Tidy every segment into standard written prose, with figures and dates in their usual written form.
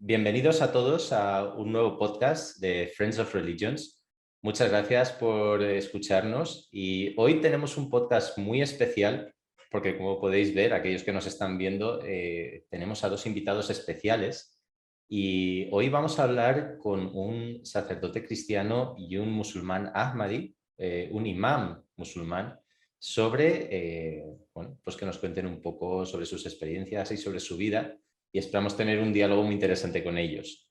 Bienvenidos a todos a un nuevo podcast de Friends of Religions. Muchas gracias por escucharnos y hoy tenemos un podcast muy especial porque, como podéis ver, aquellos que nos están viendo, tenemos a dos invitados especiales y hoy vamos a hablar con un sacerdote cristiano y un musulmán ahmadi, un imam musulmán, sobre, pues que nos cuenten un poco sobre sus experiencias y sobre su vida, y esperamos tener un diálogo muy interesante con ellos.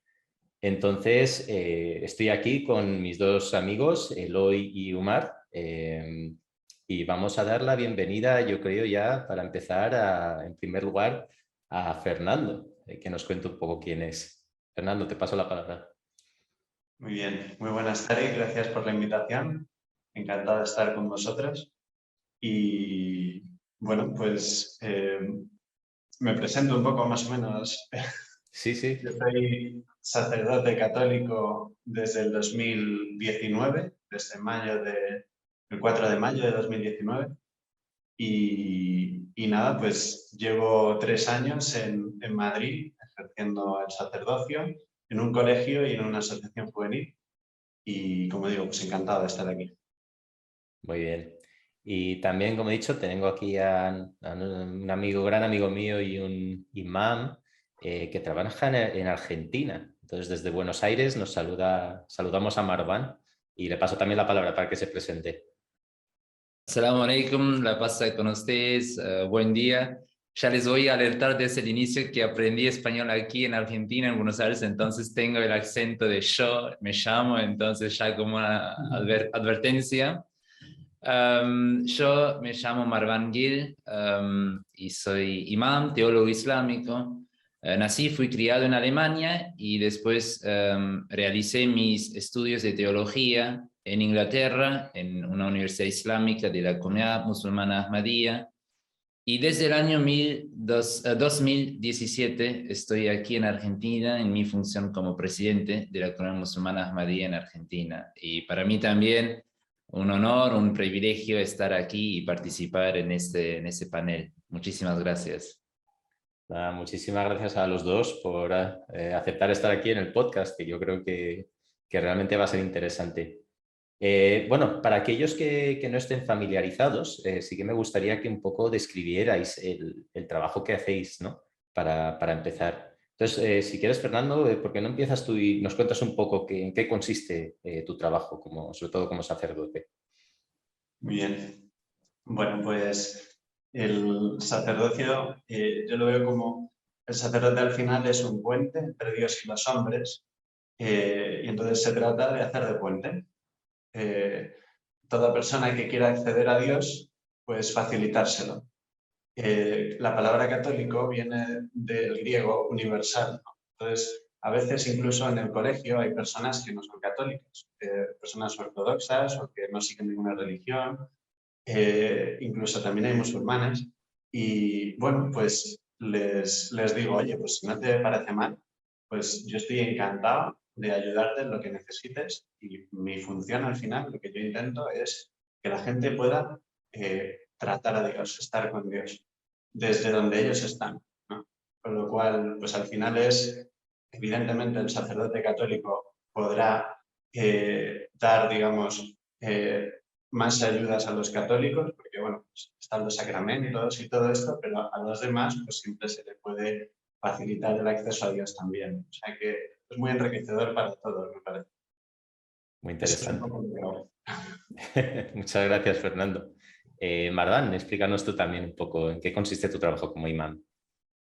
Entonces, estoy aquí con mis dos amigos, Eloy y Umar, y vamos a dar la bienvenida, yo creo ya, para empezar, en primer lugar, a Fernando, que nos cuente un poco quién es. Fernando, te paso la palabra. Muy bien, muy buenas tardes, gracias por la invitación. Encantado de estar con vosotros. Y bueno, pues me presento un poco más o menos. Sí, sí. Yo soy sacerdote católico desde el 2019, desde el 4 de mayo de 2019. Y nada, pues llevo 3 años en Madrid ejerciendo el sacerdocio en un colegio y en una asociación juvenil. Y como digo, pues encantado de estar aquí. Muy bien. Y también, como he dicho, tengo aquí a un amigo, gran amigo mío y un imam que trabaja en Argentina. Entonces, desde Buenos Aires saludamos a Marwan y le paso también la palabra para que se presente. Assalamu alaikum, la paz con ustedes, buen día. Ya les voy a alertar desde el inicio que aprendí español aquí en Argentina, en Buenos Aires, entonces tengo el acento de yo, me llamo, entonces ya como una advertencia. Yo me llamo Marwan Gil y soy imam, teólogo islámico. Nací, fui criado en Alemania y después realicé mis estudios de teología en Inglaterra, en una universidad islámica de la comunidad musulmana Ahmadiyya. Y desde el año 2017 estoy aquí en Argentina en mi función como presidente de la comunidad musulmana Ahmadiyya en Argentina. Y para mí también un honor, un privilegio estar aquí y participar en este panel. Muchísimas gracias. Muchísimas gracias a los dos por aceptar estar aquí en el podcast, que yo creo que realmente va a ser interesante. Bueno, para aquellos que no estén familiarizados, sí que me gustaría que un poco describierais el trabajo que hacéis, ¿no? Para empezar. Entonces, si quieres, Fernando, ¿por qué no empiezas tú y nos cuentas un poco en qué consiste tu trabajo, sobre todo como sacerdote? Muy bien. Bueno, pues el sacerdocio, yo lo veo como el sacerdote al final es un puente entre Dios y los hombres, y entonces se trata de hacer de puente. Toda persona que quiera acceder a Dios, pues facilitárselo. La palabra católico viene del griego universal, ¿no? Entonces, a veces incluso en el colegio hay personas que no son católicas, personas ortodoxas o que no siguen ninguna religión, incluso también hay musulmanes. Y bueno, pues les digo, oye, pues si no te parece mal, pues yo estoy encantado de ayudarte en lo que necesites, y mi función al final, lo que yo intento es que la gente pueda tratar a Dios, estar con Dios, desde donde ellos están, ¿no? Con lo cual, pues al final evidentemente el sacerdote católico podrá dar, digamos, más ayudas a los católicos, porque bueno, pues están los sacramentos y todo esto, pero a los demás pues siempre se le puede facilitar el acceso a Dios también. O sea que es muy enriquecedor para todos, me parece. Muy Eso es un interesante. poco lo que hago. Muchas gracias, Fernando. Marwan, explícanos tú también un poco en qué consiste tu trabajo como imán.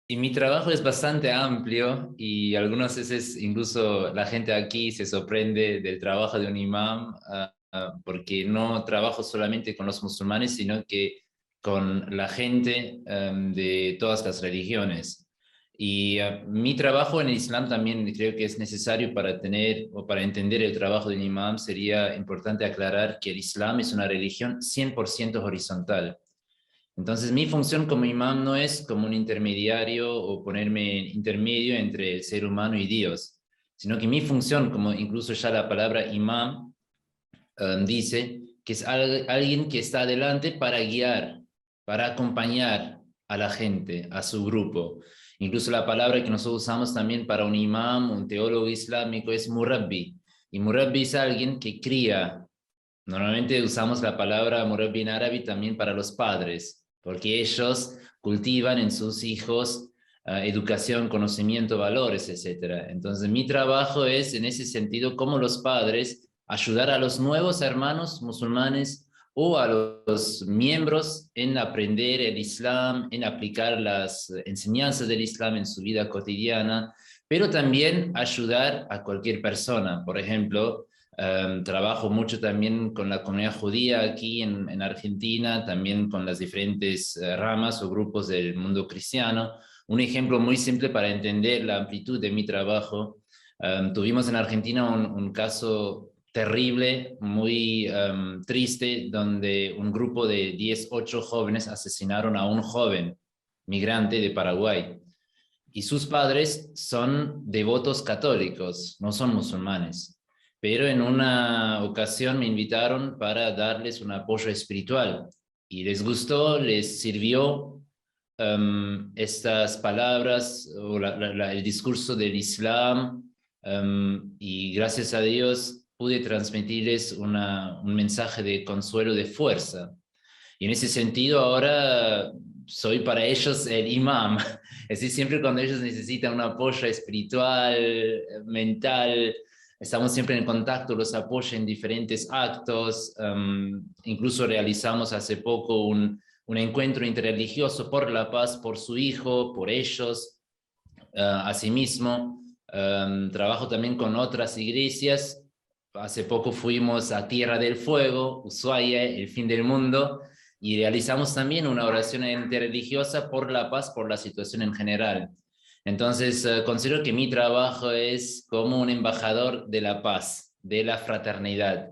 Y mi trabajo es bastante amplio y algunas veces incluso la gente aquí se sorprende del trabajo de un imam porque no trabajo solamente con los musulmanes, sino que con la gente de todas las religiones. Y mi trabajo en el Islam también creo que es necesario para tener o para entender el trabajo del imam. Sería importante aclarar que el Islam es una religión 100% horizontal. Entonces, mi función como imam no es como un intermediario o ponerme en intermedio entre el ser humano y Dios, sino que mi función, como incluso ya la palabra imam dice, que es alguien que está adelante para guiar, para acompañar a la gente, a su grupo. Incluso la palabra que nosotros usamos también para un imam, un teólogo islámico, es murabbi. Y murabbi es alguien que cría. Normalmente usamos la palabra murabbi en árabe también para los padres, porque ellos cultivan en sus hijos educación, conocimiento, valores, etc. Entonces mi trabajo es en ese sentido como los padres ayudar a los nuevos hermanos musulmanes o a los miembros en aprender el Islam, en aplicar las enseñanzas del Islam en su vida cotidiana, pero también ayudar a cualquier persona. Por ejemplo, trabajo mucho también con la comunidad judía aquí en Argentina, también con las diferentes ramas o grupos del mundo cristiano. Un ejemplo muy simple para entender la amplitud de mi trabajo. Tuvimos en Argentina un caso terrible, muy triste, donde un grupo de 8 jóvenes asesinaron a un joven migrante de Paraguay. Y sus padres son devotos católicos, no son musulmanes. Pero en una ocasión me invitaron para darles un apoyo espiritual y les gustó, les sirvió estas palabras o el discurso del Islam, y gracias a Dios pude transmitirles un mensaje de consuelo, de fuerza. Y en ese sentido ahora soy para ellos el imam. Es decir, siempre cuando ellos necesitan un apoyo espiritual, mental, estamos siempre en contacto, los apoyo en diferentes actos. Incluso realizamos hace poco un encuentro interreligioso por la paz, por su hijo, por ellos. Asimismo, trabajo también con otras iglesias. Hace poco fuimos a Tierra del Fuego, Ushuaia, el fin del mundo, y realizamos también una oración interreligiosa por la paz, por la situación en general. Entonces, considero que mi trabajo es como un embajador de la paz, de la fraternidad,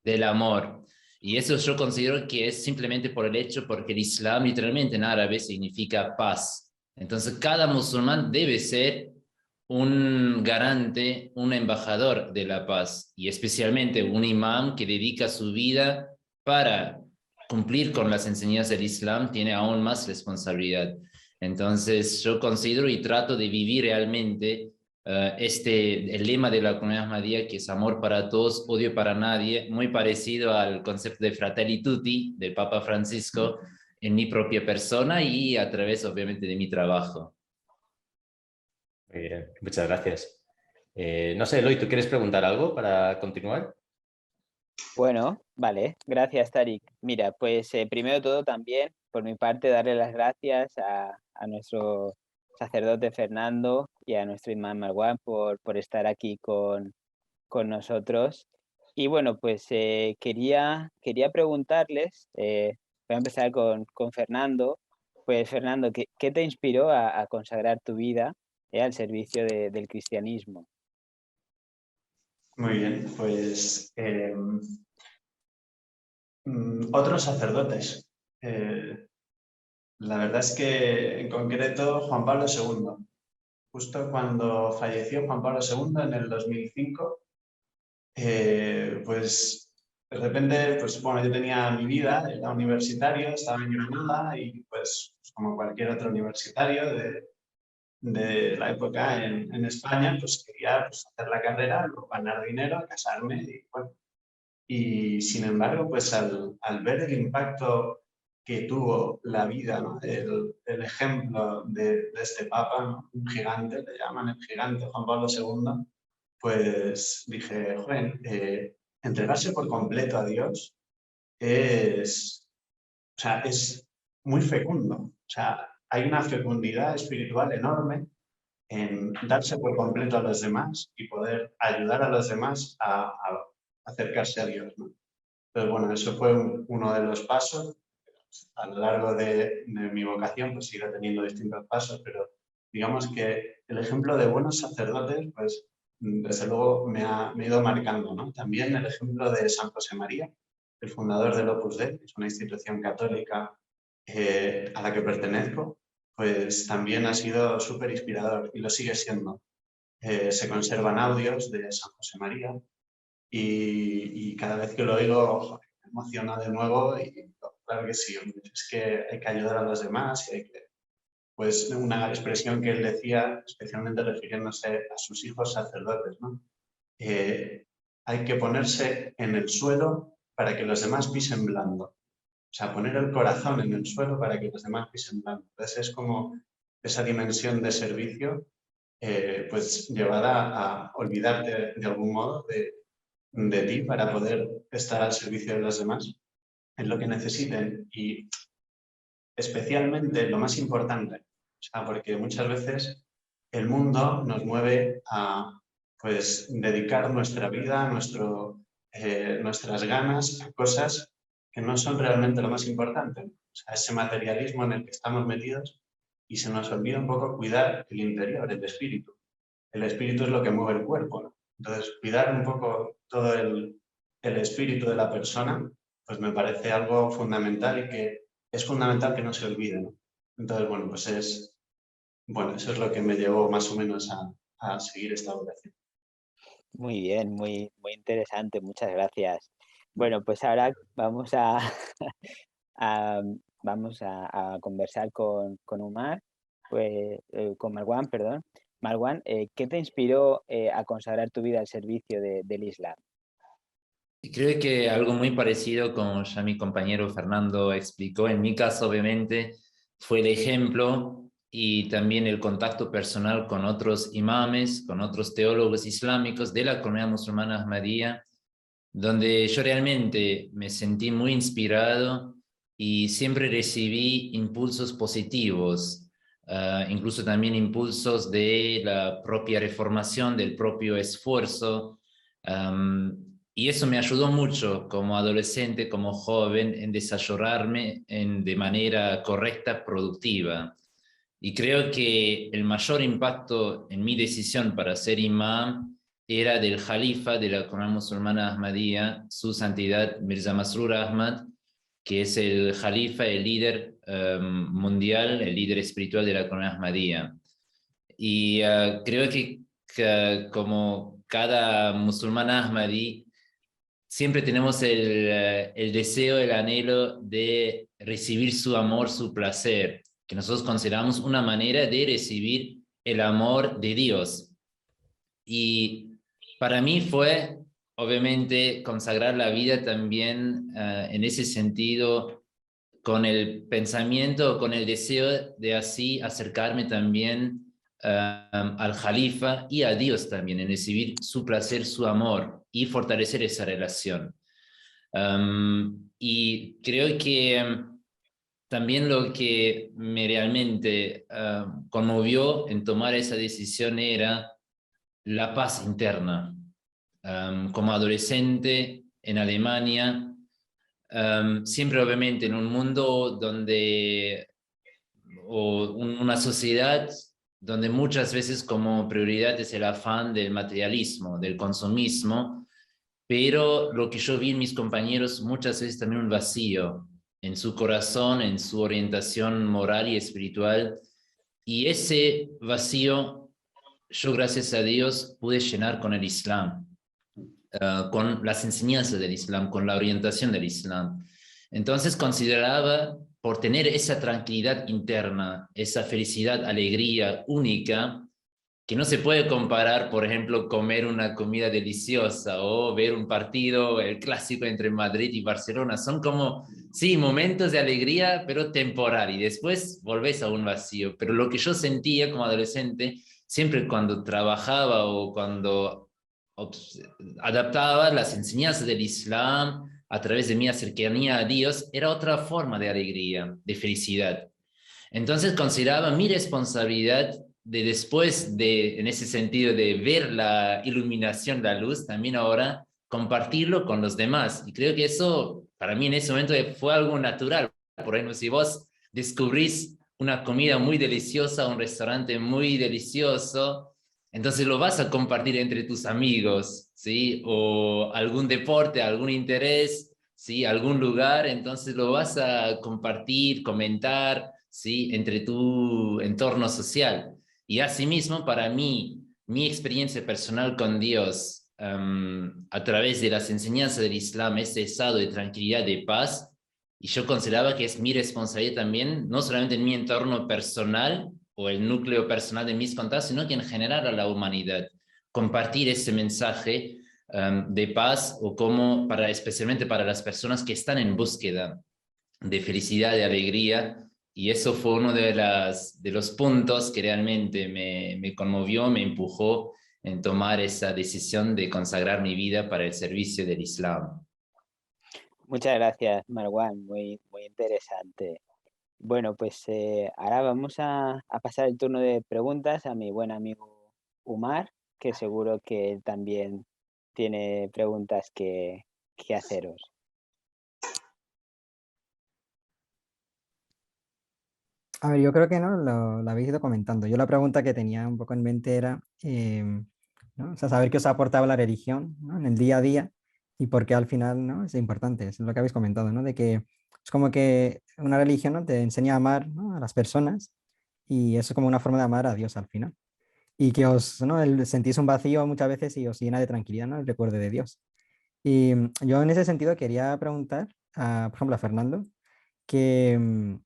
del amor. Y eso yo considero que es simplemente por el hecho, porque el Islam literalmente en árabe significa paz. Entonces, cada musulmán debe ser un garante, un embajador de la paz, y especialmente un imam que dedica su vida para cumplir con las enseñanzas del Islam, tiene aún más responsabilidad. Entonces, yo considero y trato de vivir realmente el lema de la comunidad Ahmadía, que es amor para todos, odio para nadie, muy parecido al concepto de Fratelli Tutti del Papa Francisco, en mi propia persona y a través, obviamente, de mi trabajo. Muy bien, muchas gracias. No sé, Eloy, ¿tú quieres preguntar algo para continuar? Bueno, vale, gracias, Tarik. Mira, pues primero de todo también, por mi parte, darle las gracias a nuestro sacerdote Fernando y a nuestro imán Marwan por estar aquí con nosotros. Y bueno, pues quería preguntarles, voy a empezar con Fernando. Pues Fernando, ¿qué te inspiró a consagrar tu vida al servicio del cristianismo? Muy bien, pues otros sacerdotes. La verdad es que en concreto Juan Pablo II. Justo cuando falleció Juan Pablo II en el 2005, pues de repente, pues bueno, yo tenía mi vida, era universitario, estaba en Granada y pues como cualquier otro universitario de la época en España, pues quería pues, hacer la carrera, luego ganar dinero, casarme y bueno. Y sin embargo, pues al ver el impacto que tuvo la vida, ¿no? el ejemplo de este Papa, ¿no? Un gigante, le llaman el gigante Juan Pablo II, pues dije, joven, entregarse por completo a Dios o sea, es muy fecundo. O sea, hay una fecundidad espiritual enorme en darse por completo a los demás y poder ayudar a los demás a acercarse a Dios, ¿no? Entonces, bueno, eso fue uno de los pasos. A lo largo de mi vocación, pues he ido teniendo distintos pasos, pero digamos que el ejemplo de buenos sacerdotes, pues desde luego me ha ido marcando, ¿no? También el ejemplo de San José María, el fundador del Opus Dei, que es una institución católica a la que pertenezco, pues también ha sido súper inspirador y lo sigue siendo. Se conservan audios de San José María y cada vez que lo oigo me emociona de nuevo y claro que sí, es que hay que ayudar a los demás y hay que pues una expresión que él decía, especialmente refiriéndose a sus hijos sacerdotes, ¿no? Hay que ponerse en el suelo para que los demás pisen blando. O sea, poner el corazón en el suelo para que los demás pisen blando. Entonces es como esa dimensión de servicio, pues llevada a olvidarte de algún modo de ti para poder estar al servicio de los demás en lo que necesiten. Y especialmente lo más importante, o sea, porque muchas veces el mundo nos mueve a pues, dedicar nuestra vida, nuestras ganas a cosas que no son realmente lo más importante. O sea, ese materialismo en el que estamos metidos y se nos olvida un poco cuidar el interior, el espíritu. El espíritu es lo que mueve el cuerpo, ¿no? Entonces, cuidar un poco todo el espíritu de la persona, pues me parece algo fundamental y que es fundamental que no se olvide, ¿no? Entonces, bueno, pues eso es lo que me llevó más o menos a seguir esta vocación. Muy bien, muy, muy interesante, muchas gracias. Bueno, pues ahora vamos a, vamos a conversar con Umar, pues, con Marwan, perdón. Marwan, ¿qué te inspiró a consagrar tu vida al servicio del Islam? Y creo que algo muy parecido, como ya mi compañero Fernando explicó, en mi caso obviamente fue el ejemplo y también el contacto personal con otros imames, con otros teólogos islámicos de la comunidad musulmana Ahmadiyya, donde yo realmente me sentí muy inspirado y siempre recibí impulsos positivos, incluso también impulsos de la propia reformación, del propio esfuerzo, y eso me ayudó mucho como adolescente, como joven, en desarrollarme de manera correcta, productiva. Y creo que el mayor impacto en mi decisión para ser imam era del jalifa de la comunidad musulmana Ahmadiyya, su santidad Mirza Masroor Ahmad, que es el jalifa, el líder mundial, el líder espiritual de la comunidad Ahmadiyya. Y creo que como cada musulmán Ahmadi, siempre tenemos el deseo, el anhelo de recibir su amor, su placer, que nosotros consideramos una manera de recibir el amor de Dios. Y para mí fue, obviamente, consagrar la vida también en ese sentido, con el pensamiento, con el deseo de así acercarme también al Jalifa y a Dios también, en recibir su placer, su amor y fortalecer esa relación. Y creo que también lo que me realmente conmovió en tomar esa decisión era la paz interna. Como adolescente en Alemania, siempre obviamente en un mundo donde, o una sociedad donde muchas veces como prioridad es el afán del materialismo, del consumismo, pero lo que yo vi en mis compañeros muchas veces también un vacío en su corazón, en su orientación moral y espiritual, y ese vacío yo gracias a Dios pude llenar con el Islam, con las enseñanzas del Islam, con la orientación del Islam. Entonces consideraba, por tener esa tranquilidad interna, esa felicidad, alegría única, que no se puede comparar, por ejemplo, comer una comida deliciosa o ver un partido, el clásico entre Madrid y Barcelona. Son como, sí, momentos de alegría, pero temporal, y después volvés a un vacío. Pero lo que yo sentía como adolescente, siempre cuando trabajaba o cuando adaptaba las enseñanzas del Islam a través de mi cercanía a Dios, era otra forma de alegría, de felicidad. Entonces consideraba mi responsabilidad de después de, en ese sentido, de ver la iluminación, la luz, también ahora compartirlo con los demás. Y creo que eso, para mí en ese momento fue algo natural. Por ejemplo, si vos descubrís una comida muy deliciosa, un restaurante muy delicioso, entonces lo vas a compartir entre tus amigos, ¿sí? O algún deporte, algún interés, ¿sí? Algún lugar, entonces lo vas a compartir, comentar, ¿sí? Entre tu entorno social. Y asimismo, para mí, mi experiencia personal con Dios, a través de las enseñanzas del Islam, ese estado de tranquilidad, de paz, Y yo consideraba que es mi responsabilidad también, no solamente en mi entorno personal o el núcleo personal de mis contactos, sino que en general a la humanidad. Compartir ese mensaje de paz o como especialmente para las personas que están en búsqueda de felicidad, de alegría. Y eso fue uno de los puntos que realmente me conmovió, me empujó en tomar esa decisión de consagrar mi vida para el servicio del Islam. Muchas gracias, Marwan, muy interesante. Bueno, pues ahora vamos a pasar el turno de preguntas a mi buen amigo Umar, que seguro que él también tiene preguntas que haceros. A ver, yo creo que no lo habéis ido comentando. Yo la pregunta que tenía un poco en mente era, ¿no? O sea, saber qué os ha aportado la religión, ¿no? En el día a día y por qué al final, ¿no? Es importante, es lo que habéis comentado, ¿no? De que es como que una religión, ¿no? Te enseña a amar, ¿no? A las personas y eso es como una forma de amar a Dios al final. Y que os, ¿no? Sentís un vacío muchas veces y os llena de tranquilidad, ¿no? El recuerdo de Dios. Y yo en ese sentido quería preguntar, por ejemplo, a Fernando, que,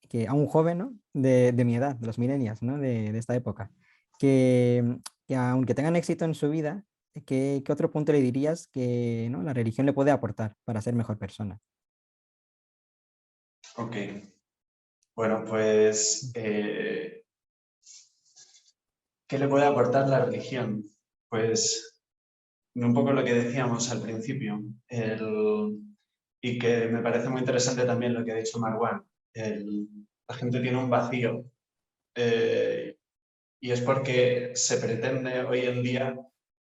que a un joven, ¿no? de mi edad, de los millennials, ¿no? De esta época, que aunque tengan éxito en su vida, ¿qué otro punto le dirías que, ¿no? la religión le puede aportar para ser mejor persona? Ok. Bueno, pues, ¿qué le puede aportar la religión? Pues un poco lo que decíamos al principio, y que me parece muy interesante también lo que ha dicho Marwan. La gente tiene un vacío y es porque se pretende hoy en día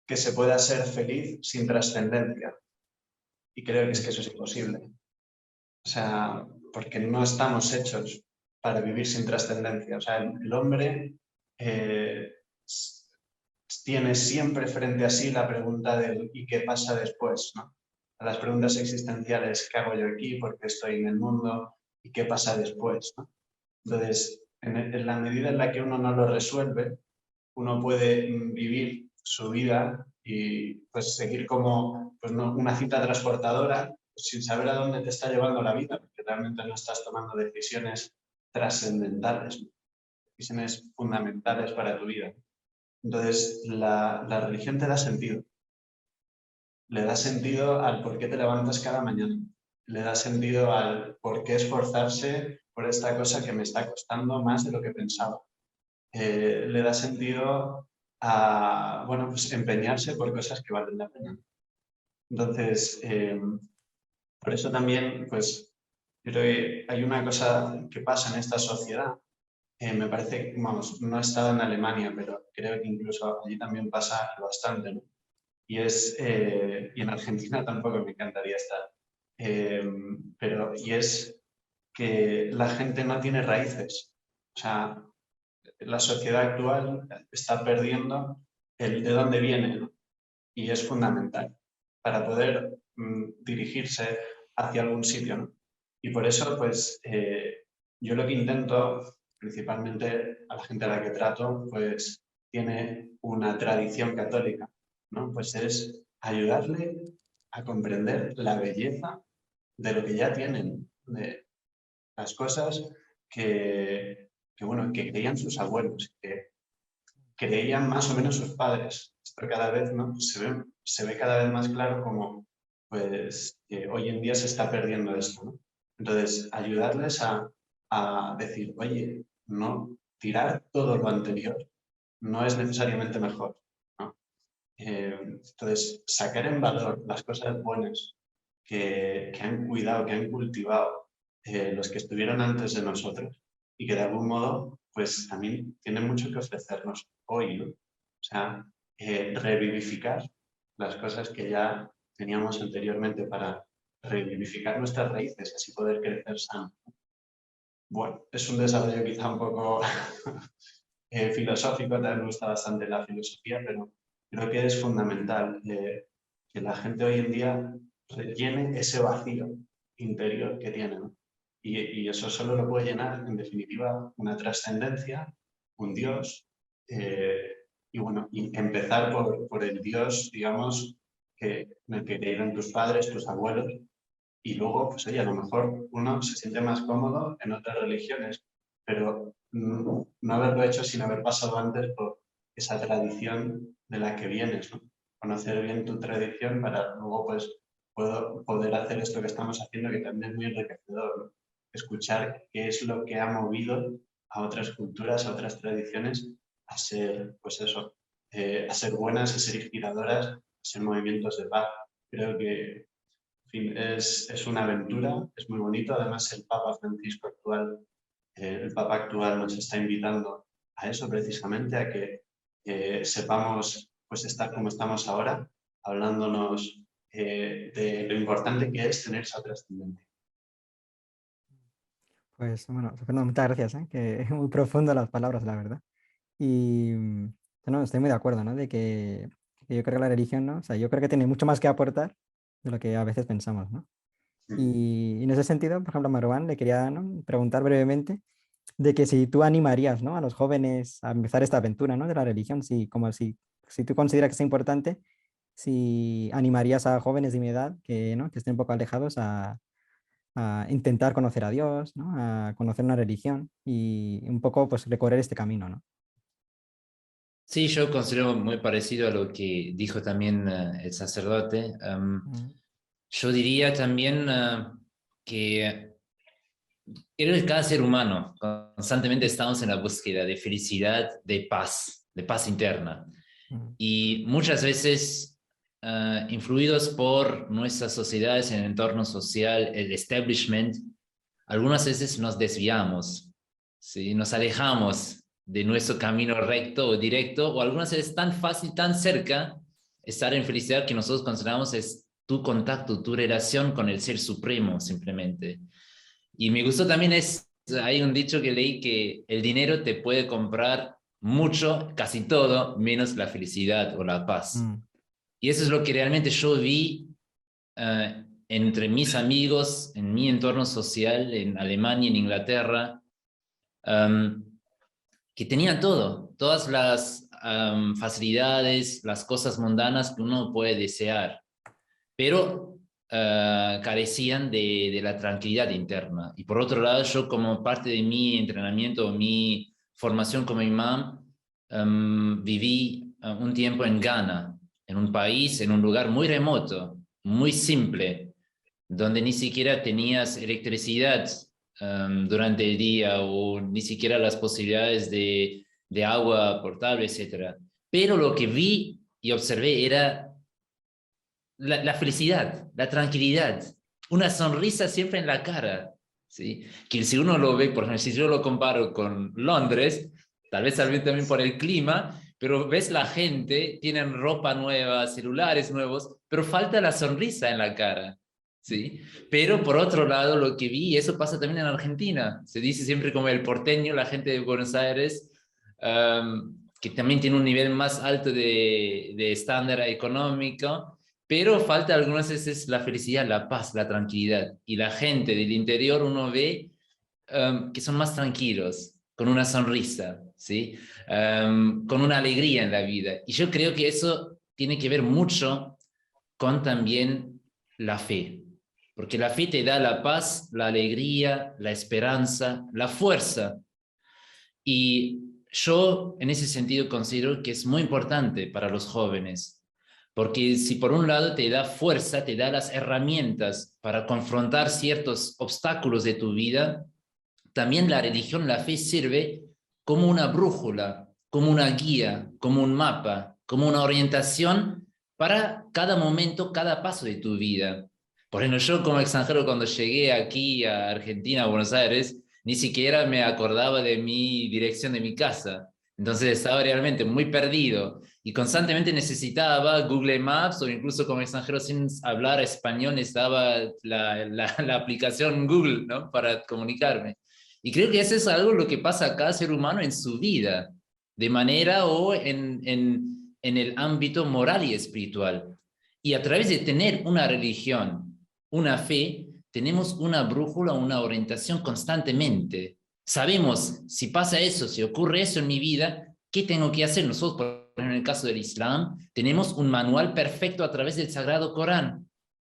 que se pueda ser feliz sin trascendencia. Y creo que eso es imposible. O sea, porque no estamos hechos para vivir sin trascendencia. O sea, el hombre tiene siempre frente a sí la pregunta del ¿y qué pasa después? ¿No? A las preguntas existenciales, ¿qué hago yo aquí? ¿Por qué estoy en el mundo? ¿Y qué pasa después? ¿No? Entonces, en la medida en la que uno no lo resuelve, uno puede vivir su vida y pues seguir como pues, ¿no? una cinta transportadora pues, sin saber a dónde te está llevando la vida, porque realmente no estás tomando decisiones trascendentales, decisiones fundamentales para tu vida. Entonces, la religión te da sentido. Le da sentido al por qué te levantas cada mañana. Le da sentido al por qué esforzarse por esta cosa que me está costando más de lo que pensaba. Le da sentido a, bueno, pues empeñarse por cosas que valen la pena. Entonces, por eso también, pues, yo creo que hay una cosa que pasa en esta sociedad. Me parece, vamos, no he estado en Alemania, pero creo que incluso allí también pasa bastante, ¿no? Y en Argentina tampoco me encantaría estar. Y es que la gente no tiene raíces. O sea, la sociedad actual está perdiendo el de dónde viene, ¿no? Y es fundamental para poder dirigirse hacia algún sitio, ¿no? Y por eso, pues, yo lo que intento, principalmente a la gente a la que trato, pues tiene una tradición católica, ¿no? Pues es ayudarle a comprender la belleza de lo que ya tienen, de las cosas bueno, que creían sus abuelos, que creían más o menos sus padres. Esto cada vez, ¿no? se ve cada vez más claro como pues, hoy en día se está perdiendo esto, ¿no? Entonces, ayudarles a decir, oye, no tirar todo lo anterior no es necesariamente mejor, ¿no? Entonces, sacar en valor las cosas buenas que han cuidado, que han cultivado los que estuvieron antes de nosotros y que de algún modo pues también tienen mucho que ofrecernos hoy, ¿no? O sea, revivificar las cosas que ya teníamos anteriormente para revivificar nuestras raíces y así poder crecer sano. Bueno, es un desarrollo quizá un poco filosófico, también me gusta bastante la filosofía, pero creo que es fundamental que la gente hoy en día rellene ese vacío interior que tiene, ¿no? Y eso solo lo puede llenar, en definitiva, una trascendencia, un Dios, y bueno, y empezar por el Dios, digamos, en el que creyeron tus padres, tus abuelos, y luego, pues oye, a lo mejor uno se siente más cómodo en otras religiones, pero no haberlo hecho sin haber pasado antes por esa tradición de la que vienes, ¿no? Conocer bien tu tradición para luego pues poder hacer esto que estamos haciendo, que también es muy enriquecedor, ¿no? Escuchar qué es lo que ha movido a otras culturas, a otras tradiciones, a ser, pues eso, a ser buenas, a ser inspiradoras, a ser movimientos de paz. Creo que, en fin, es una aventura, es muy bonito. Además, el Papa Francisco actual, el Papa actual nos está invitando a eso precisamente, a que sepamos pues estar como estamos ahora, hablándonos de lo importante que es tener esa trascendencia. Pues bueno, Fernando, muchas gracias, que muy profundo las palabras, la verdad. Y no, estoy muy de acuerdo, ¿no? De que yo creo que la religión, ¿no? O sea, yo creo que tiene mucho más que aportar de lo que a veces pensamos, ¿no? Y en ese sentido, por ejemplo, a Marwan le quería, ¿no?, preguntar brevemente de que si tú animarías, ¿no?, a los jóvenes a empezar esta aventura, ¿no?, de la religión, si tú consideras que es importante, si animarías a jóvenes de mi edad que, ¿no?, que estén un poco alejados a intentar conocer a Dios, ¿no?, a conocer una religión y un poco pues recorrer este camino, ¿no? Sí, yo considero muy parecido a lo que dijo también el sacerdote. Yo diría también que creo que cada ser humano constantemente estamos en la búsqueda de felicidad, de paz interna. Y muchas veces, influidos por nuestras sociedades, en el entorno social, el establishment, algunas veces nos desviamos, ¿sí? Nos alejamos de nuestro camino recto o directo, o algunas veces tan fácil, tan cerca, estar en felicidad que nosotros consideramos es tu contacto, tu relación con el Ser Supremo, simplemente. Y me gustó también, hay un dicho que leí que el dinero te puede comprar mucho, casi todo, menos la felicidad o la paz. Y eso es lo que realmente yo vi entre mis amigos, en mi entorno social, en Alemania, en Inglaterra, que tenían todo, todas las facilidades, las cosas mundanas que uno puede desear, pero carecían de la tranquilidad interna. Y por otro lado, yo como parte de mi entrenamiento, mi formación como imam, viví un tiempo en Ghana, en un país, en un lugar muy remoto, muy simple, donde ni siquiera tenías electricidad durante el día o ni siquiera las posibilidades de agua potable, etc. Pero lo que vi y observé era la felicidad, la tranquilidad, una sonrisa siempre en la cara, ¿sí? Que si uno lo ve, por ejemplo, si yo lo comparo con Londres, tal vez también por el clima, pero ves la gente, tienen ropa nueva, celulares nuevos, pero falta la sonrisa en la cara, ¿sí? Pero por otro lado, lo que vi, y eso pasa también en Argentina, se dice siempre como el porteño, la gente de Buenos Aires, que también tiene un nivel más alto de estándar económico, pero falta algunas veces la felicidad, la paz, la tranquilidad. Y la gente del interior uno ve que son más tranquilos, con una sonrisa, ¿sí? Con una alegría en la vida. Y yo creo que eso tiene que ver mucho con también la fe. Porque la fe te da la paz, la alegría, la esperanza, la fuerza. Y yo en ese sentido considero que es muy importante para los jóvenes. Porque si por un lado te da fuerza, te da las herramientas para confrontar ciertos obstáculos de tu vida, también la religión, la fe sirve como una brújula, como una guía, como un mapa, como una orientación para cada momento, cada paso de tu vida. Por ejemplo, yo como extranjero cuando llegué aquí a Argentina, a Buenos Aires, ni siquiera me acordaba de mi dirección de mi casa. Entonces estaba realmente muy perdido y constantemente necesitaba Google Maps o incluso como extranjero sin hablar español necesitaba la aplicación Google, ¿no?, para comunicarme. Y creo que eso es algo lo que pasa a cada ser humano en su vida, de manera o en el ámbito moral y espiritual. Y a través de tener una religión, una fe, tenemos una brújula, una orientación constantemente. Sabemos si pasa eso, si ocurre eso en mi vida, ¿qué tengo que hacer? Nosotros, por ejemplo, en el caso del Islam, tenemos un manual perfecto a través del Sagrado Corán.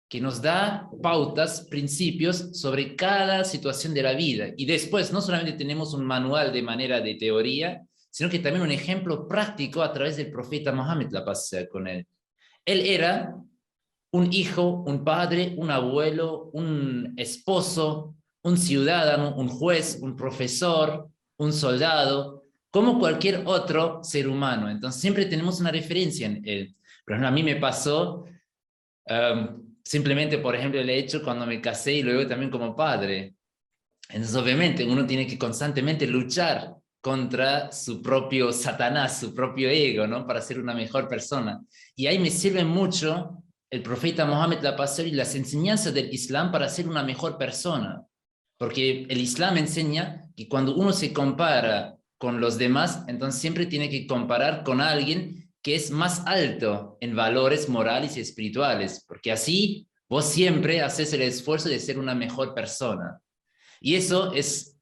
que nos da pautas, principios sobre cada situación de la vida. Y después no solamente tenemos un manual de manera de teoría, sino que también un ejemplo práctico a través del profeta Mohammed, la paz sea con él. Él era un hijo, un padre, un abuelo, un esposo, un ciudadano, un juez, un profesor, un soldado, como cualquier otro ser humano. Entonces siempre tenemos una referencia en él. Por ejemplo, a mí me pasó simplemente, por ejemplo, el hecho cuando me casé y luego también como padre. Entonces, obviamente, uno tiene que constantemente luchar contra su propio Satanás, su propio ego, ¿no? Para ser una mejor persona. Y ahí me sirve mucho el profeta Mohammed, la paz y las enseñanzas del Islam para ser una mejor persona. Porque el Islam enseña que cuando uno se compara con los demás, entonces siempre tiene que comparar con alguien que es más alto en valores morales y espirituales, porque así vos siempre haces el esfuerzo de ser una mejor persona. Y eso es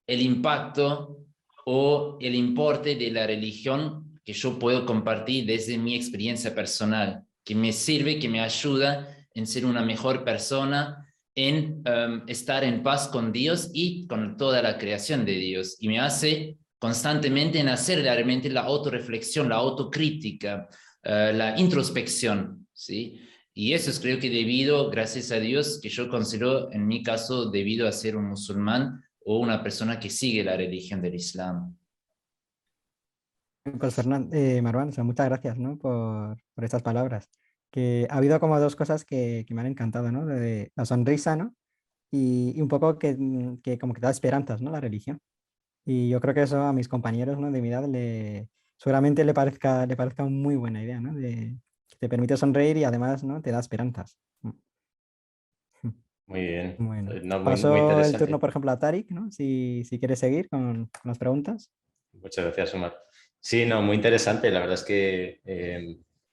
el impacto o el importe de la religión que yo puedo compartir desde mi experiencia personal, que me sirve, que me ayuda en ser una mejor persona, en estar en paz con Dios y con toda la creación de Dios. Y me hace constantemente en hacer realmente la autorreflexión, la autocrítica, la introspección, ¿sí? Y eso es creo que debido, gracias a Dios, que yo considero en mi caso debido a ser un musulmán o una persona que sigue la religión del Islam. Pues Marwan, o sea, muchas gracias, ¿no? por estas palabras. Que ha habido como dos cosas que me han encantado, ¿no? De la sonrisa, ¿no? Y un poco que como que da esperanzas, ¿no? La religión. Y yo creo que eso a mis compañeros, ¿no? de mi edad seguramente le parezca muy buena idea, ¿no? Que te permite sonreír y además, ¿no? Te da esperanzas. Muy bien. Bueno, No, muy, muy paso el turno, interesante. por ejemplo, a Tarik, ¿no? Si quieres seguir con las preguntas. Muchas gracias, Omar. Sí, no, muy interesante. La verdad es que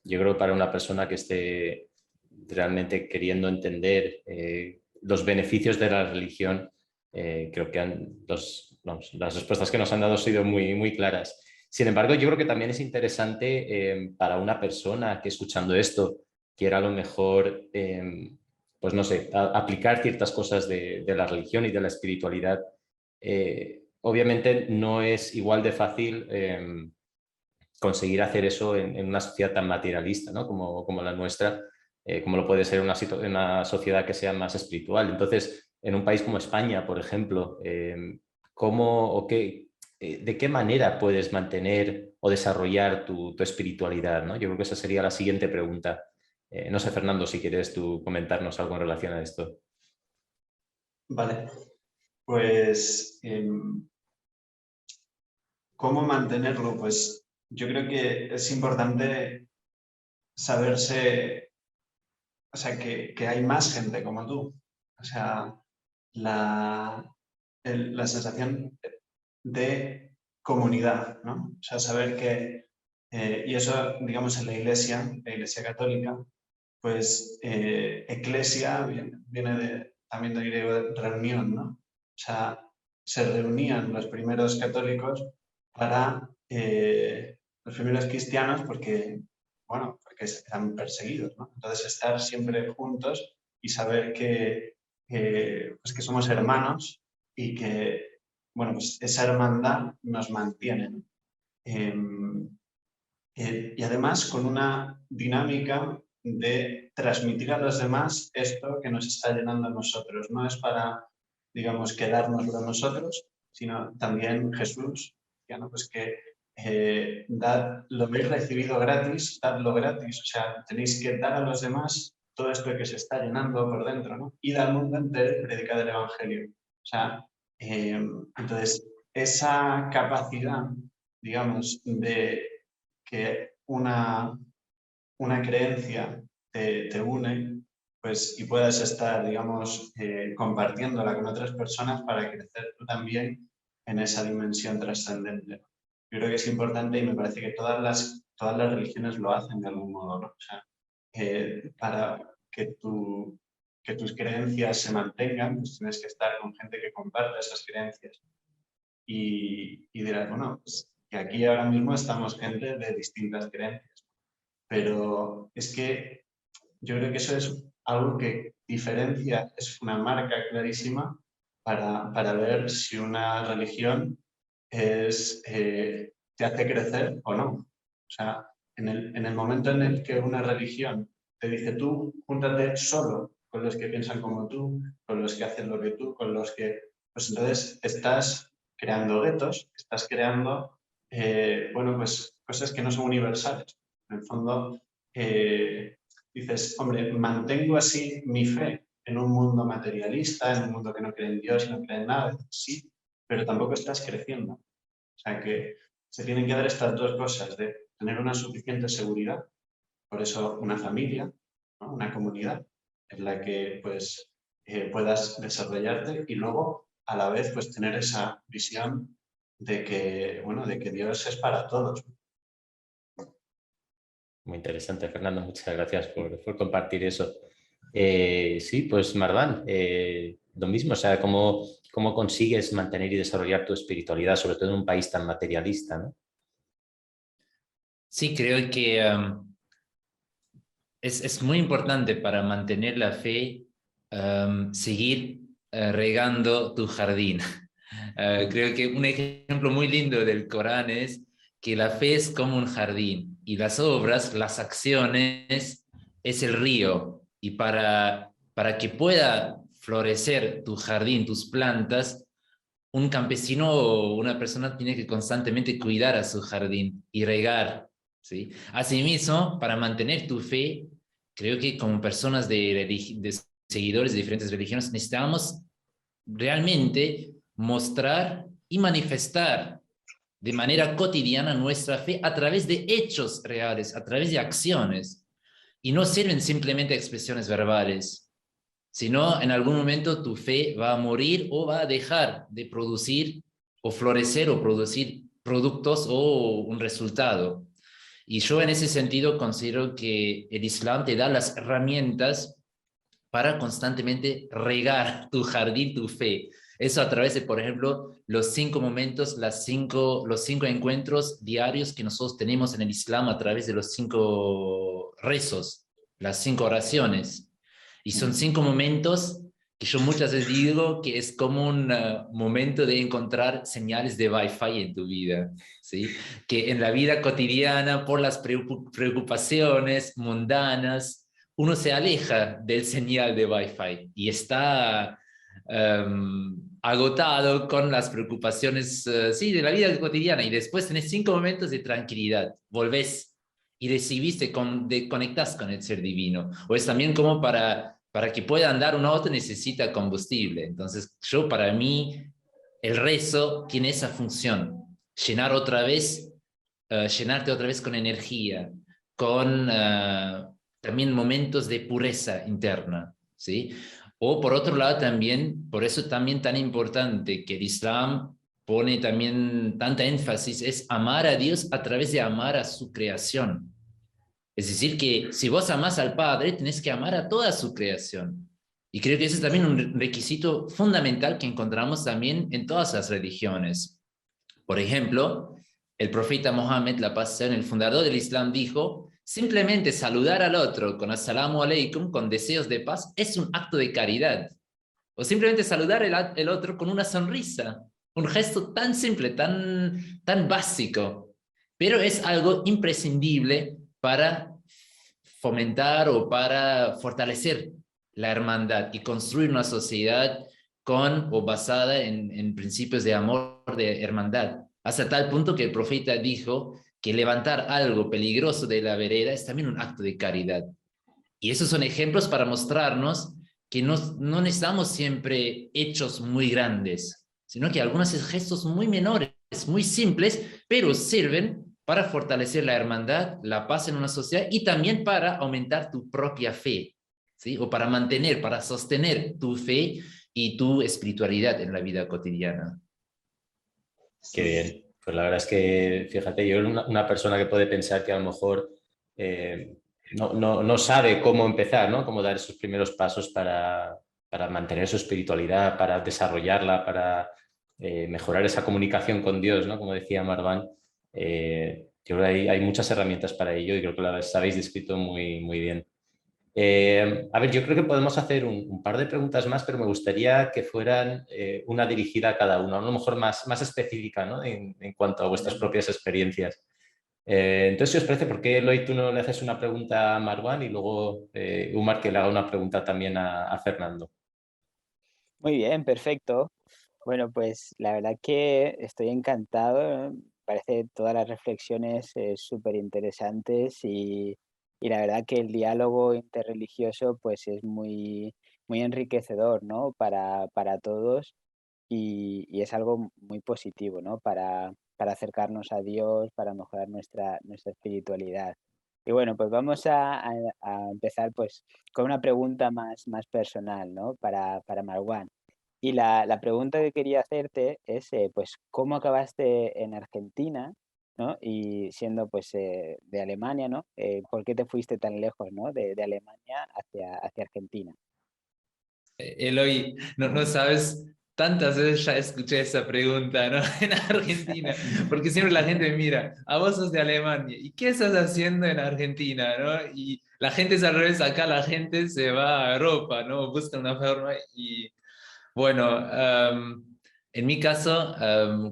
yo creo que para una persona que esté realmente queriendo entender los beneficios de la religión, creo que las respuestas que nos han dado han sido muy, muy claras. Sin embargo, yo creo que también es interesante para una persona que escuchando esto quiera a lo mejor, pues no sé, aplicar ciertas cosas de la religión y de la espiritualidad. Obviamente no es igual de fácil conseguir hacer eso en una sociedad tan materialista, ¿no? como la nuestra, como lo puede ser una sociedad que sea más espiritual. Entonces, en un país como España, por ejemplo, ¿cómo o qué, de qué manera puedes mantener o desarrollar tu espiritualidad, ¿no? Yo creo que esa sería la siguiente pregunta. No sé, Fernando, si quieres tú comentarnos algo en relación a esto. Vale, pues ¿cómo mantenerlo? Pues yo creo que es importante saberse, o sea, que hay más gente como tú. O sea, la sensación de comunidad, ¿no? O sea, saber que, y eso, digamos, en la Iglesia Católica, pues eclesia viene también del griego reunión, ¿no? O sea, se reunían los primeros católicos para los primeros cristianos porque, bueno, porque eran perseguidos, ¿no? Entonces estar siempre juntos y saber pues que somos hermanos y que, bueno, pues esa hermandad nos mantiene, ¿no? Y además con una dinámica de transmitir a los demás esto que nos está llenando a nosotros. No es para, digamos, quedárnoslo a nosotros, sino también Jesús, ya, ¿no? Pues que lo habéis recibido gratis, dadlo gratis. O sea, tenéis que dar a los demás todo esto que se está llenando por dentro, ¿no? Id al mundo entero y predicad el Evangelio. O sea, entonces, esa capacidad, digamos, de que una creencia te une, pues, y puedas estar, digamos, compartiéndola con otras personas para crecer tú también en esa dimensión trascendente. Yo creo que es importante y me parece que todas las religiones lo hacen de algún modo, ¿no? O sea, para que tus creencias se mantengan, pues tienes que estar con gente que comparte esas creencias. Y dirás, bueno, pues que aquí ahora mismo estamos gente de distintas creencias, pero es que yo creo que eso es algo que diferencia, es una marca clarísima para ver si una religión te hace crecer o no. O sea, en el momento en el que una religión te dice tú, júntate solo con los que piensan como tú, con los que hacen lo que tú, con los que... Pues entonces estás creando guetos, estás creando, pues cosas que no son universales. En el fondo, dices, hombre, mantengo así mi fe en un mundo materialista, en un mundo que no cree en Dios y no cree en nada. Sí, pero tampoco estás creciendo. O sea que se tienen que dar estas dos cosas, de tener una suficiente seguridad, por eso una familia, ¿no? Una comunidad en la que pues, puedas desarrollarte y luego a la vez pues, tener esa visión de que Dios es para todos. Muy interesante, Fernando. Muchas gracias por compartir eso. Sí, pues Marwan, lo mismo, o sea, ¿cómo consigues mantener y desarrollar tu espiritualidad, sobre todo en un país tan materialista, ¿no? Sí, creo que es muy importante para mantener la fe, seguir regando tu jardín. Creo que un ejemplo muy lindo del Corán es que la fe es como un jardín y las obras, las acciones, es el río. Y para que pueda florecer tu jardín, tus plantas, un campesino o una persona tiene que constantemente cuidar a su jardín y regar, ¿sí? Asimismo, para mantener tu fe, creo que como personas de seguidores de diferentes religiones necesitamos realmente mostrar y manifestar de manera cotidiana nuestra fe a través de hechos reales, a través de acciones. Y no sirven simplemente expresiones verbales, sino en algún momento tu fe va a morir o va a dejar de producir o florecer o producir productos o un resultado. Y yo en ese sentido considero que el Islam te da las herramientas para constantemente regar tu jardín, tu fe. Eso a través de, por ejemplo, los 5 momentos, los 5 encuentros diarios que nosotros tenemos en el Islam a través de los 5 rezos, las 5 oraciones. Y son 5 momentos que yo muchas veces digo que es como un momento de encontrar señales de Wi-Fi en tu vida, ¿sí? Que en la vida cotidiana, por las preocupaciones mundanas, uno se aleja del señal de Wi-Fi y está agotado con las preocupaciones sí, de la vida cotidiana, y después tenés 5 momentos de tranquilidad, volvés y recibiste, conectás con el ser divino. O es también como para que pueda andar un auto necesita combustible. Entonces para mí el rezo tiene esa función, llenarte otra vez con energía, con también momentos de pureza interna, ¿sí? O por otro lado también, por eso también tan importante que el Islam pone también tanta énfasis, es amar a Dios a través de amar a su creación. Es decir, que si vos amás al Padre, tenés que amar a toda su creación. Y creo que ese es también un requisito fundamental que encontramos también en todas las religiones. Por ejemplo, el profeta Mohammed, la paz sea en el fundador del Islam, dijo: simplemente saludar al otro con assalamu alaikum, con deseos de paz, es un acto de caridad. O simplemente saludar al otro con una sonrisa. Un gesto tan simple, tan básico, pero es algo imprescindible para fomentar o para fortalecer la hermandad y construir una sociedad basada en principios de amor, de hermandad. Hasta tal punto que el profeta dijo que levantar algo peligroso de la vereda es también un acto de caridad. Y esos son ejemplos para mostrarnos que no necesitamos siempre hechos muy grandes, sino que algunos gestos muy menores, muy simples, pero sirven para fortalecer la hermandad, la paz en una sociedad y también para aumentar tu propia fe, ¿sí? O para mantener, para sostener tu fe y tu espiritualidad en la vida cotidiana. Qué bien. Pues la verdad es que, fíjate, yo una persona que puede pensar que a lo mejor no sabe cómo empezar, ¿no? Cómo dar esos primeros pasos para mantener su espiritualidad, para desarrollarla, para mejorar esa comunicación con Dios, ¿no? Como decía Marwan. Yo creo que hay muchas herramientas para ello y creo que las habéis descrito muy, muy bien. A ver, yo creo que podemos hacer un par de preguntas más, pero me gustaría que fueran una dirigida a cada uno, a lo mejor más específica, ¿no? En cuanto a vuestras propias experiencias. Entonces, si os parece, ¿por qué Eloy tú no le haces una pregunta a Marwan y luego Umar que le haga una pregunta también a Fernando? Muy bien, perfecto. Bueno, pues la verdad que estoy encantado, ¿no? Parece todas las reflexiones súper interesantes y la verdad que el diálogo interreligioso pues es muy enriquecedor, ¿no? Para todos y es algo muy positivo, ¿no? Para acercarnos a Dios, para mejorar nuestra espiritualidad. Y bueno, pues vamos a empezar pues con una pregunta más personal, ¿no? Para Marwan. Y la pregunta que quería hacerte es, pues, ¿cómo acabaste en Argentina, ¿no? Y siendo, pues, de Alemania, ¿no? ¿Por qué te fuiste tan lejos, ¿no? De Alemania hacia Argentina? Eloy, no sabes, tantas veces ya escuché esa pregunta, ¿no? En Argentina, porque siempre la gente me mira, a vos sos de Alemania, ¿y qué estás haciendo en Argentina, no? Y la gente es al revés, acá la gente se va a Europa, ¿no? Busca una forma y, bueno, en mi caso,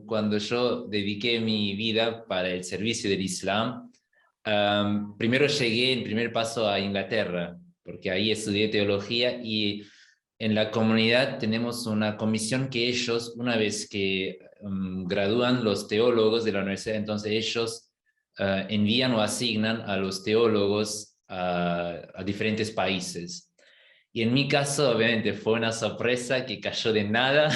cuando yo dediqué mi vida para el servicio del Islam, primero llegué en primer paso a Inglaterra, porque ahí estudié teología y en la comunidad tenemos una comisión que ellos, una vez que gradúan los teólogos de la universidad, entonces ellos envían o asignan a los teólogos a diferentes países. Y en mi caso, obviamente, fue una sorpresa que cayó de nada,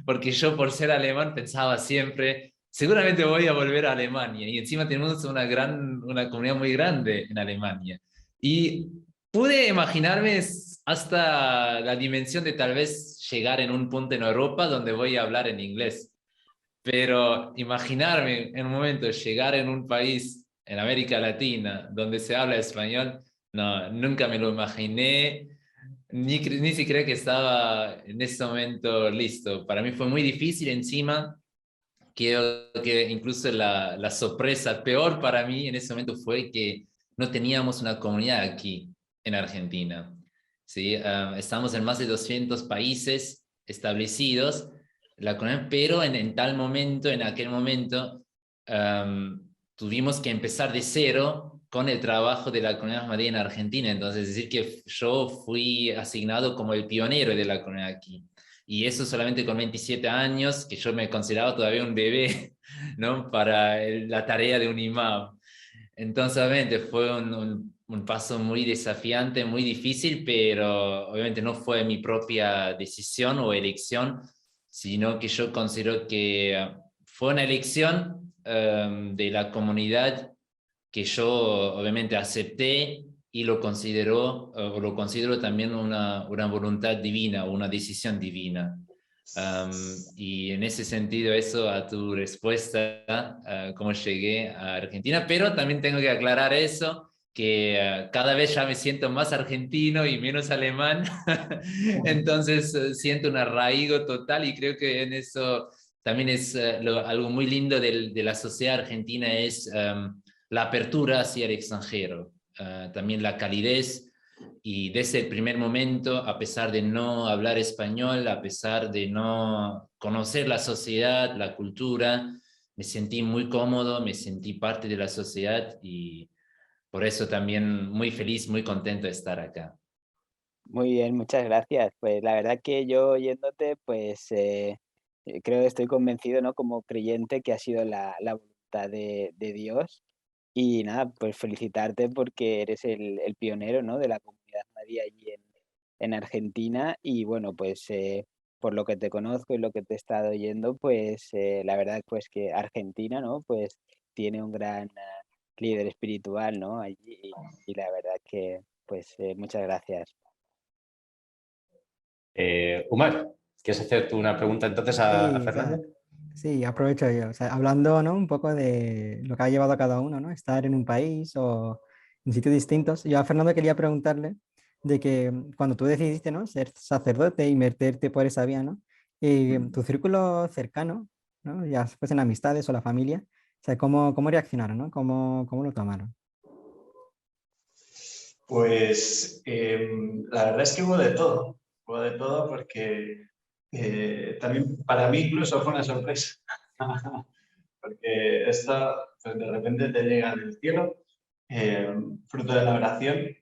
porque yo por ser alemán pensaba siempre, seguramente voy a volver a Alemania. Y encima tenemos una comunidad muy grande en Alemania. Y pude imaginarme hasta la dimensión de tal vez llegar en un punto en Europa donde voy a hablar en inglés. Pero imaginarme en un momento llegar en un país en América Latina donde se habla español, no, nunca me lo imaginé, ni siquiera que estaba en ese momento listo. Para mí fue muy difícil encima, que incluso la sorpresa peor para mí en ese momento fue que no teníamos una comunidad aquí en Argentina. ¿Sí? Estamos en más de 200 países establecidos, pero en tal momento, en aquel momento, tuvimos que empezar de cero con el trabajo de la comunidad Ahmadía en Argentina. Entonces, es decir, que yo fui asignado como el pionero de la comunidad aquí. Y eso solamente con 27 años, que yo me consideraba todavía un bebé, ¿no? Para la tarea de un imam. Entonces, obviamente, fue un paso muy desafiante, muy difícil, pero obviamente no fue mi propia decisión o elección, sino que yo considero que fue una elección de la comunidad que yo obviamente acepté y lo considero también una voluntad divina, una decisión divina. Y en ese sentido, eso a tu respuesta, cómo llegué a Argentina, pero también tengo que aclarar eso, que cada vez ya me siento más argentino y menos alemán, entonces siento un arraigo total y creo que en eso también es algo muy lindo de la sociedad argentina, es la apertura hacia el extranjero, también la calidez. Y desde el primer momento, a pesar de no hablar español, a pesar de no conocer la sociedad, la cultura, me sentí muy cómodo, me sentí parte de la sociedad y por eso también muy feliz, muy contento de estar acá. Muy bien, muchas gracias. Pues la verdad que yo oyéndote, pues creo que estoy convencido, ¿no? Como creyente que ha sido la voluntad de Dios. Y nada, pues felicitarte porque eres el pionero, ¿no? De la comunidad Ahmadía allí en Argentina. Y bueno, pues por lo que te conozco y lo que te he estado oyendo, pues la verdad pues que Argentina, ¿no? Pues tiene un gran líder espiritual, ¿no? Allí y la verdad que pues muchas gracias. Umar, ¿quieres hacer tú una pregunta entonces a Sí, o Fernando? sea, sí, aprovecho yo. O sea, hablando, ¿no? Un poco de lo que ha llevado a cada uno, ¿no? Estar en un país o en sitios distintos. Yo a Fernando quería preguntarle de que cuando tú decidiste, ¿no? Ser sacerdote y meterte por esa vía, ¿no? Tu círculo cercano, ¿no? Ya fuesen amistades o la familia, o sea, ¿cómo reaccionaron, ¿no? ¿Cómo lo tomaron? Pues la verdad es que hubo de todo porque también para mí incluso fue una sorpresa, porque esto pues, de repente te llega del cielo, fruto de la oración.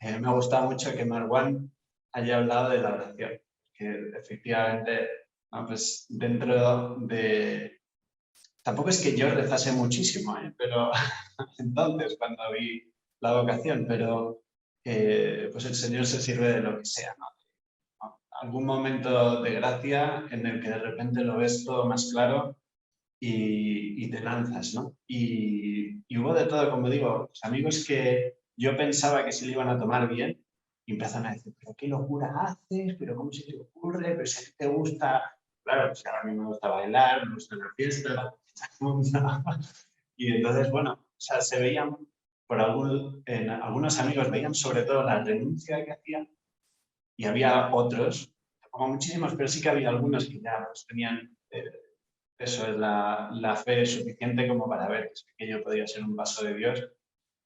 Me ha gustado mucho que Marwan haya hablado de la oración, que efectivamente, ¿no? Pues dentro de... Tampoco es que yo rezase muchísimo, pero entonces cuando vi la vocación, pero pues el Señor se sirve de lo que sea, ¿no? Algún momento de gracia en el que de repente lo ves todo más claro y te lanzas, ¿no? Y hubo de todo, como digo, los amigos que yo pensaba que se le iban a tomar bien y empiezan a decir, pero qué locura haces, pero cómo se te ocurre, pero si a ti te gusta, claro, pues a mí me gusta bailar, me gusta la fiesta, y entonces, bueno, o sea, se veían, algunos amigos veían sobre todo la renuncia que hacían y había otros, como muchísimos, pero sí que había algunos que ya pues, tenían eso es la fe suficiente como para ver que aquello podía ser un paso de Dios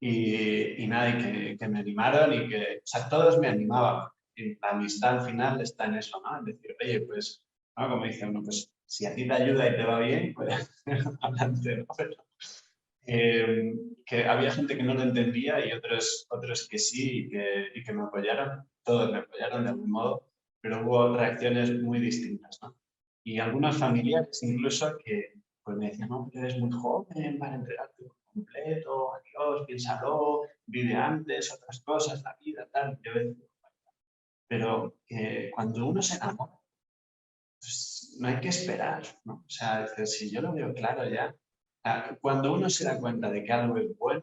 y nada, y que me animaron y que, o sea, todos me animaban. Y la amistad al final está en eso, ¿no? En decir, oye, pues, ¿no? Como dice uno, pues si a ti te ayuda y te va bien, pues adelante, ¿no? Pero, que había gente que no lo entendía y otros que sí y que me apoyaron, todos me apoyaron de algún modo, pero hubo reacciones muy distintas, ¿no? Y algunos familiares incluso que pues me decían, no, eres muy joven para entregarte por completo, adiós, piénsalo, vive antes, otras cosas, la vida, tal. Yo decía, pero cuando uno se enamora, pues no hay que esperar, ¿no? O sea, si yo lo veo claro ya, cuando uno se da cuenta de que algo es bueno,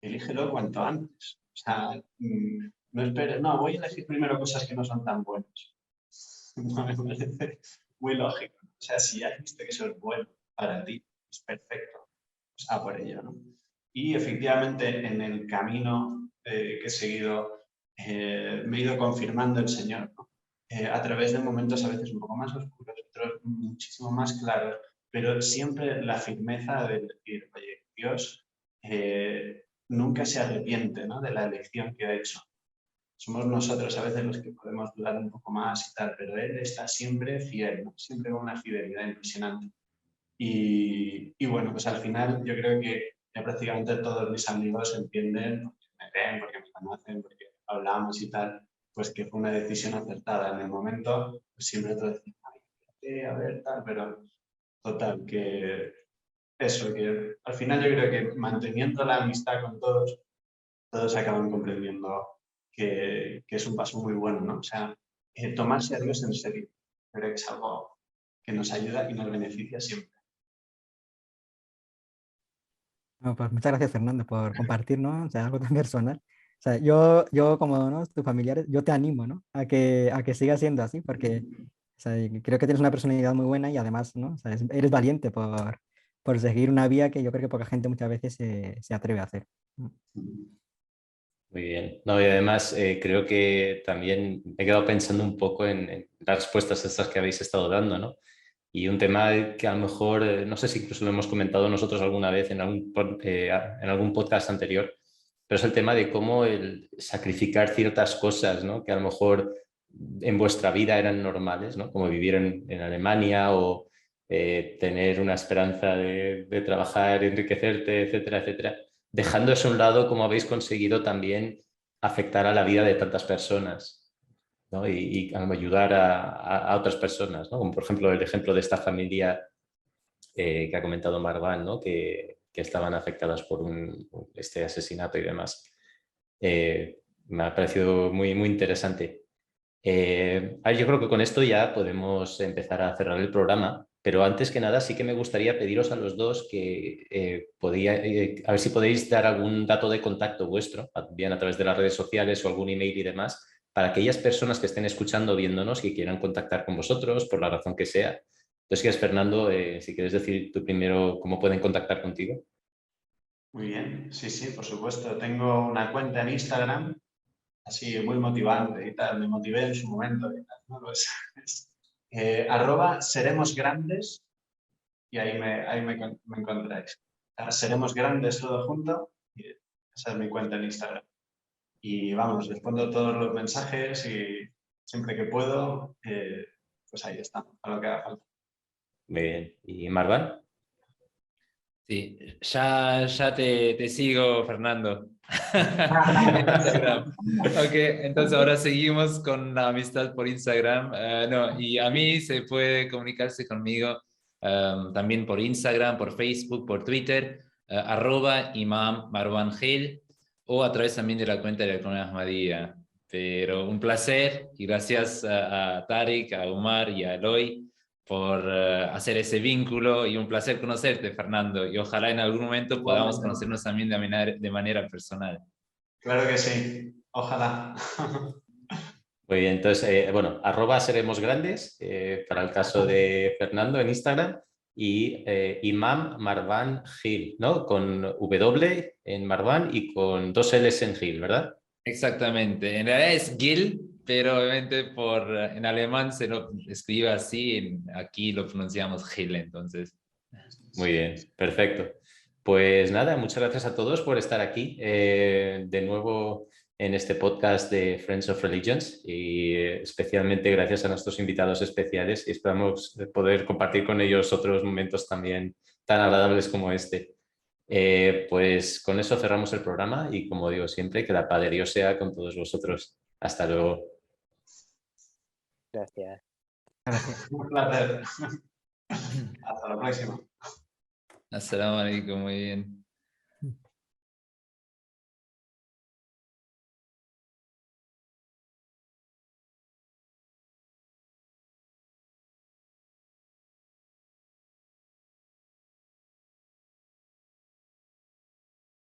elígelo cuanto antes. O sea, no esperes, no, voy a elegir primero cosas que no son tan buenas. No me parece muy lógico. O sea, si ya viste que eso es bueno para ti, es perfecto, pues a por ello, ¿no? Y efectivamente en el camino que he seguido me he ido confirmando el Señor, ¿no? A través de momentos a veces un poco más oscuros, otros muchísimo más claros, pero siempre la firmeza de decir, oye, Dios nunca se arrepiente, ¿no? De la elección que ha hecho. Somos nosotros a veces los que podemos dudar un poco más y tal, pero Él está siempre fiel, ¿no? Siempre con una fidelidad impresionante. Y bueno, pues al final yo creo que ya prácticamente todos mis amigos entienden, porque me ven, porque me conocen, porque hablamos y tal, pues que fue una decisión acertada. En el momento, pues siempre todo decía, ay, fíjate, a ver, tal, pero total, que eso, que al final yo creo que manteniendo la amistad con todos, todos acaban comprendiendo que es un paso muy bueno, ¿no? O sea, tomarse a Dios en serio, creo que es algo que nos ayuda y nos beneficia siempre. No, pues muchas gracias, Fernando, por compartir, ¿no? O sea, algo tan personal. O sea, yo como, ¿no? Tus familiares, yo te animo, ¿no? A que sigas siendo así, porque, o sea, creo que tienes una personalidad muy buena y además, ¿no? O sea, eres valiente por seguir una vía que yo creo que poca gente muchas veces se atreve a hacer. Muy bien. No, y además creo que también he quedado pensando un poco en las respuestas estas que habéis estado dando, ¿no? Y un tema que a lo mejor, no sé si incluso lo hemos comentado nosotros alguna vez en algún podcast anterior, pero es el tema de cómo el sacrificar ciertas cosas, ¿no? Que a lo mejor en vuestra vida eran normales, ¿no? Como vivir en Alemania o tener una esperanza de trabajar, enriquecerte, etcétera, etcétera. Dejando eso a un lado, cómo habéis conseguido también afectar a la vida de tantas personas, ¿no? Y ayudar a otras personas, ¿no? Como por ejemplo el ejemplo de esta familia que ha comentado Marwan, ¿no? Que estaban afectadas por este asesinato y demás. Me ha parecido muy, muy interesante. Yo creo que con esto ya podemos empezar a cerrar el programa, pero antes que nada sí que me gustaría pediros a los dos que a ver si podéis dar algún dato de contacto vuestro, bien a través de las redes sociales o algún email y demás, para aquellas personas que estén escuchando, viéndonos y quieran contactar con vosotros, por la razón que sea. Entonces, si quieres, Fernando, si quieres decir tú primero cómo pueden contactar contigo. Muy bien, sí, sí, por supuesto. Tengo una cuenta en Instagram, así muy motivante y tal, me motivé en su momento y tal, ¿no? Pues, @seremos grandes y ahí me encontráis. Seremos grandes todo junto y esa es mi cuenta en Instagram. y vamos, respondo todos los mensajes y siempre que puedo, pues ahí está, a lo que haga falta. Muy bien. ¿Y Marwan? Sí, ya te sigo, Fernando. En Instagram. Ok, entonces ahora seguimos con la amistad por Instagram. No, y a mí se puede comunicarse conmigo también por Instagram, por Facebook, por Twitter, @Imam Marwan Gil, o a través también de la cuenta de la Comunidad Ahmadiyya. Pero un placer y gracias a Tariq, a Umar y a Eloy por hacer ese vínculo, y un placer conocerte, Fernando, y ojalá en algún momento podamos conocernos también de manera personal. Claro que sí, ojalá. Muy bien, entonces, bueno, @seremos grandes para el caso de Fernando en Instagram y Imam Marwan Gil, ¿no? Con W en Marwan y con 2 L's en Gil, ¿verdad? Exactamente, en realidad es Gil, pero obviamente en alemán se lo escribe así, aquí lo pronunciamos Gil, entonces. Muy bien, perfecto. Pues nada, muchas gracias a todos por estar aquí de nuevo en este podcast de Friends of Religions y especialmente gracias a nuestros invitados especiales y esperamos poder compartir con ellos otros momentos también tan agradables como este. Pues con eso cerramos el programa y como digo siempre, que la paz de Dios sea con todos vosotros. Hasta luego. Gracias. Gracias. Un placer. Hasta la próxima. Assalamu alaikum, muy bien.